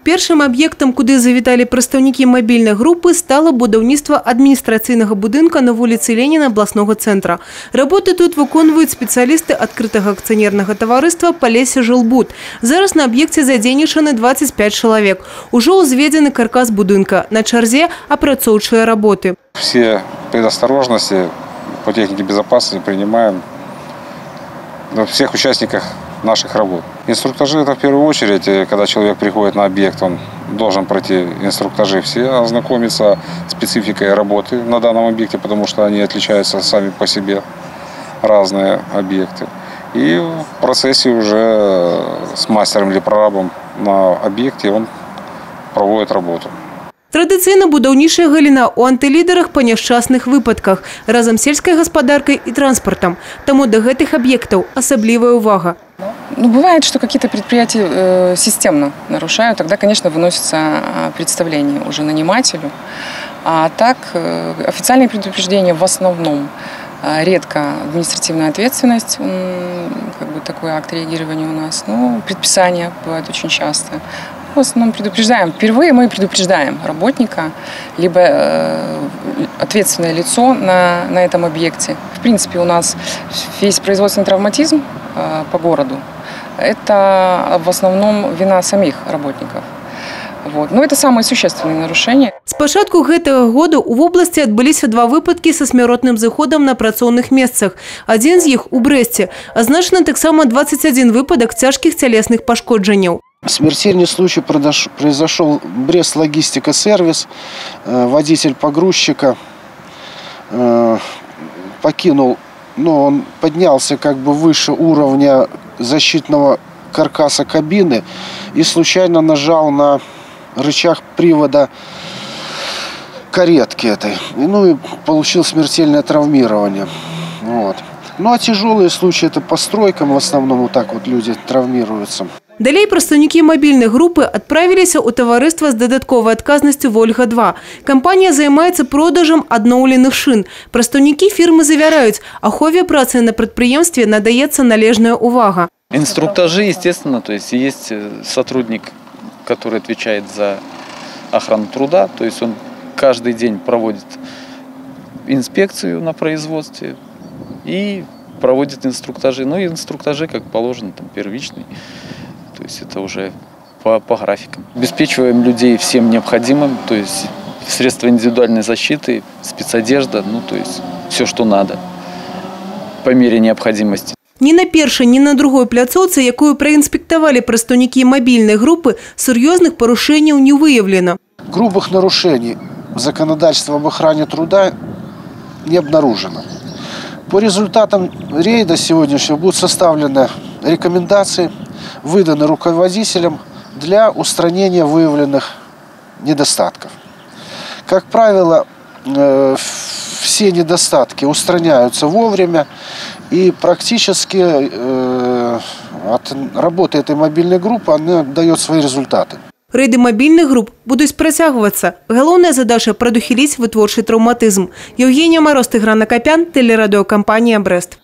Першим об'єктом, куди завітали представники мобільної групи, стало будівництво адміністраційного будинку на вулиці Леніна обласного центру. Роботи тут виконують спеціалісти відкритого акціонерного товариства «Полесье Жилбуд». Зараз на об'єкті задействовано 25 чоловік. Уже узведений каркас будинка. На черзі опрацовчі роботи. Все предосторожности по технике безопасности принимаем на всех участниках наших работ. Инструктажи – это в первую очередь, когда человек приходит на объект, он должен пройти инструктажи все, ознакомиться с спецификой работы на данном объекте, потому что они отличаются сами по себе, разные объекты. И в процессе уже с мастером или прорабом на объекте он проводит работу. Традиційно будівнича галина у антилідерах по нещасних випадках разом з сільською господаркою і транспортом. Тому до гэтых об'єктів особлива увага. Бывает, что какие-то предприятия системно нарушают, тогда, конечно, выносится представление уже нанимателю. А так, официальные предупреждения в основном, редко административная ответственность, такой акт реагирования у нас, но предписания бывают очень часто. В основном предупреждаем. Впервые мы предупреждаем работника, либо ответственное лицо на этом объекте. В принципе, у нас весь производственный травматизм по городу – это в основном вина самих работников. Но это самые существенные нарушения. С початку гэтага года в области отбылись 2 выпадки со смертным заходом на працоўных месцах. Один из них у Бресте. Означено так само 21 выпадок тяжких телесных пошкоджений. Смертельный случай произошел Брест Логистика Сервис. Водитель погрузчика покинул, он поднялся выше уровня защитного каркаса кабины и случайно нажал на рычаг привода каретки этой. И получил смертельное травмирование. А тяжелые случаи – это по стройкам в основном люди травмируются. Далей представники мобільної групи відправилися у товариство з додатковою відказністю «Вольга-2». Компанія займається продажем одноулених шин. Представники фірми завіряють, ахові праці на підприємстві надається належна увага. Инструктажи, естественно, то есть есть сотрудник, который отвечает за охрану труда, то есть он каждый день проводит инспекцию на производстве и проводит инструктажи. И инструктажи, как положено, первичный. То есть это уже по графикам. Обеспечиваем людей всем необходимым, то есть средства индивидуальной защиты, спецодежда, то есть все, что надо по мере необходимости. Ні на першій, ні на другій пляцовці, якою проінспектували представники мобільної групи, серйозних порушень не виявлено. Грубых нарушений законодательства об охране труда не обнаружено. По результатам рейда сегодняшнего будут составлены рекомендации, выданы руководителям для устранения выявленных недостатков. Как правило, все недостатки устраняются вовремя, и практически от работы этой мобильной группы она дает свои результаты. Рейди мобільних груп будуть працягватися. Головна задача – предухилить витворчий травматизм. Євгенія Мороз, Тигран Акопян, телерадіокомпанія «Брест».